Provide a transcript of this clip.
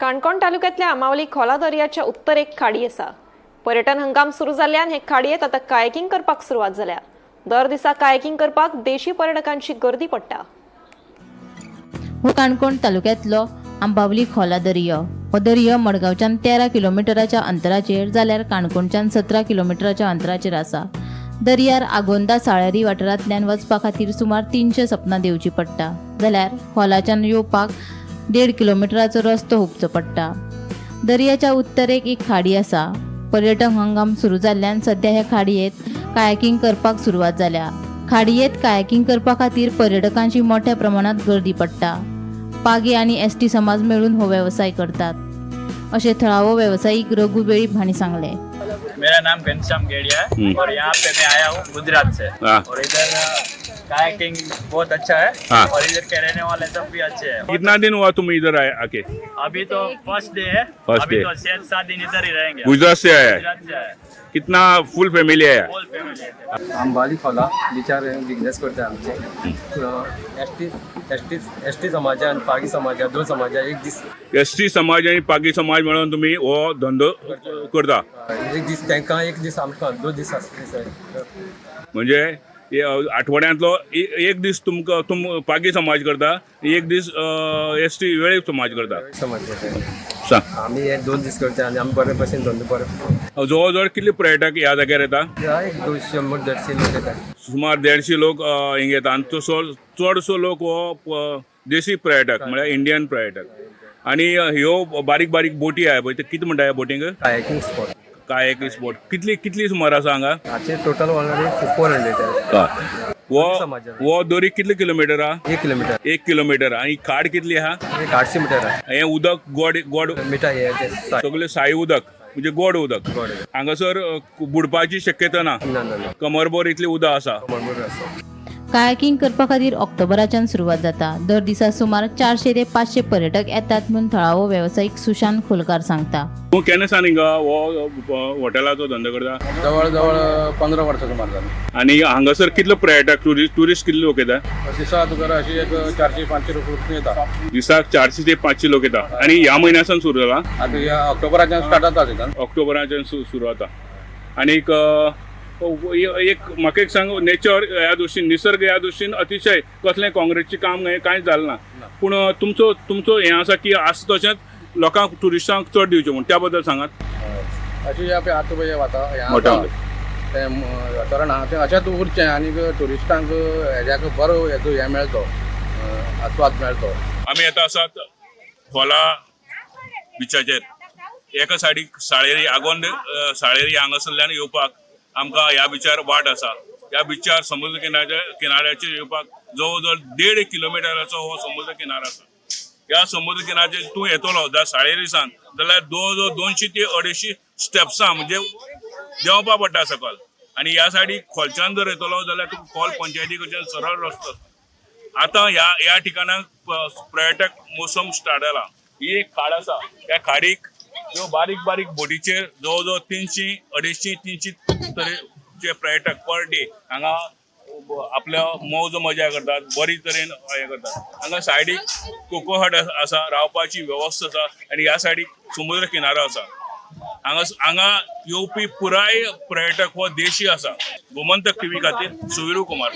काणकोण तालुक्यातल्या आमावली खोला दर्याच्या उत्तरेक खाडी आसा। पर्यटन हंगाम सुरू जाल्ल्यान हे खाडयेत आता कायाकिंग करपाक सुरवात जाल्या। दर दिसा कायाकिंग करपाक देशी पर्यटकांची गर्दी पडटा। हो काणकोण तालुक्यातलो आंबावली खोला दर्या। हो दर्या मडगांवच्यान 13 किलोमीटराच्या अंतराचेर जाल्यार काणकोणच्यान 17 किलोमीटराच्या अंतराचेर आसा। दर्यार आगोंदा साळेरी वाठारांतल्यान वचपा खातीर सुमार 300 सपनां देंवची पडटा, जाल्यार खोलाच्यान येवपाक 1.5 किलोमीटराचो रस्तो हुपचो पडटा। दर्याच्या उत्तरेक एक खाडी आसा। पर्यटन हंगाम सुरू जाल्ल्यान सध्या ह्या खाडयेत कायाकिंग करपाक सुरवात जाल्या। खाडयेत कायाकिंग करपा खातीर पर्यटकांची मोठ्या प्रमाणात गर्दी पडटा। पागी आणि एसटी समाज मिळून हो व्यवसाय करतात, अशे थळावो व्यावसायिक रघु बेळीप हांणी सांगले। मेरा नाम घनश्याम गेड़िया है और यहाँ पे मैं आया हूँ गुजरात से। और इधर कायाकिंग बहुत अच्छा है और इधर के रहने वाले सब भी अच्छे हैं। कितना दिन हुआ तुम इधर आए आके? अभी तो फर्स्ट डे है। First अभी day। तो 6-7 दिन इधर ही रहेंगे। गुजरात से आया है? गुजरात से आया। कितना फुल फैमिली आया? फुल फैमिली है। आंबावली खोला बिचार बिझनेस करता आमचे एसटी समाज आणि पागी समाज दोन समाज एक दीस एसटी समाज आणि पागी समाज मिळून तुम्ही हो धंदो करता? एक दीस तांकां एक दीस आमकां 2 दीस आसता। म्हणजे आठवड्यांतलो एक दीस तुम पागी समाज करता, एक दीस एसटी वेळीप समाज करता। समाज करता सांग। आमी हे 2 दीस करता आनी आमी बरे भशेन धंदो बरो। जवळ कितले पर्यटक ह्या जाग्यार येता? एक 200-150 लोक येतात। सुमार 150 लोक हिंग येता आणि तो चडसो लोक हो देशी पर्यटक म्हळ्यार इंडियन पर्यटक। आणि ह्यो बारीक बारीक बोटी आहे पळय, ते कितें म्हणटा ह्या बोटींक? Kayaking spot. कायाकिंग स्पॉट कितली सुमार आसा हांगा? हाचे टोटल ऑलरेडी 400 आहे। वो दोरी कितले किलोमीटर हा? 1 किलोमीटर। 1 किलोमीटर। आणि खाड कितली हा? 800 मीटर आहे। हे उदक गोड मिठा हे सगळे साई उदक म्हणजे गोड उदक। हांगासर बुडपाची शक्यता ना? ना कमरभर इतली उदक आसा। बरोबर आसा। कायाकिंग करपा खातीर ऑक्टोबराच्यान सुरवात जाता। दर दिसा सुमार 400 ते 500 पर्यटक येतात म्हणून थळावो व्यावसायिक सुशांत खोलकार सांगता। तूं केन्ना सावन हिंगा हो हॉटेलाचो धंदो करता? जवळ जवळ 15 वर्सां सुमार जाली। आणि हांगासर कितले पर्यटक टुरिस्ट कितले लोक येता? दिसा तुका अशी एक 400-500 रुपये येता। दिसाक 400 ते 500 लोक येता। आणि ह्या म्हयन्यासान सुरू जाला? आता या ऑक्टोबराच्यान स्टार्ट जाता सीजन। ऑक्टोबराच्यान सुरू जाता। आणि एक म्हाका एक सांग, नेचर ह्या दृश्टीन निसर्ग ह्या दृश्टीन अतिशय कसलें काँग्रेसचें काम कांयच जालें ना, पूण तुमचो हें आसा की आसा तशेंच लोकांक टुरिस्टांक चड दिवचें म्हूण त्या बद्दल सांगात। अशी या पे आता पळय वातावरण वातावरण आहा तें अशेंच उरचें आनी टुरिस्टांक हेज्याक बरो हेजो हे मेळचो, आस्वाद मेळचो। आमी येता आसात खोला बिचाचेर। एका सायडीक साळेरी आगोंद साळेरी हांगासरल्यान येवपाक आमकां ह्या बिचार वाट आसा। ह्या बिचार समुद्र किनाऱ्याचेर येवपाक जवळ जवळ 1.5 किलोमिटराचो हो समुद्र किनारो आसा। ह्या समुद्र किनाऱ्याचेर तूं येतलो जर साळेरीसान जाल्यार जवळ 200 ते 250 स्टेप्सां म्हणजे देंवपा पडटा सकयल। आणि ह्या सायडीक खोलच्यान जर येतलो जाल्यार तुका खोल पंचायती कडच्यान सरळ रस्तो। आतां ह्या ठिकाणाक पर्यटक मोसम स्टार्ट जाला। ही एक खाड आसा, त्या खाडीक ह्यो बारीक बारीक बोटीचेर जवळ जवळ 300-250-300 तरेचे पर्यटक पर डे हांगा आपल्या मौज मजा करतात, बरी तरेन हे करतात। हांगा सायडीक कोको हट आसा, रावपाची वेवस्था आसा। आणि ह्या सायडीक समुद्र किनारो आसा। हांगा येवपी पुराय पर्यटक हो देशी आसा। गोमंतक टीव्ही खातीर सुविरू कुमार।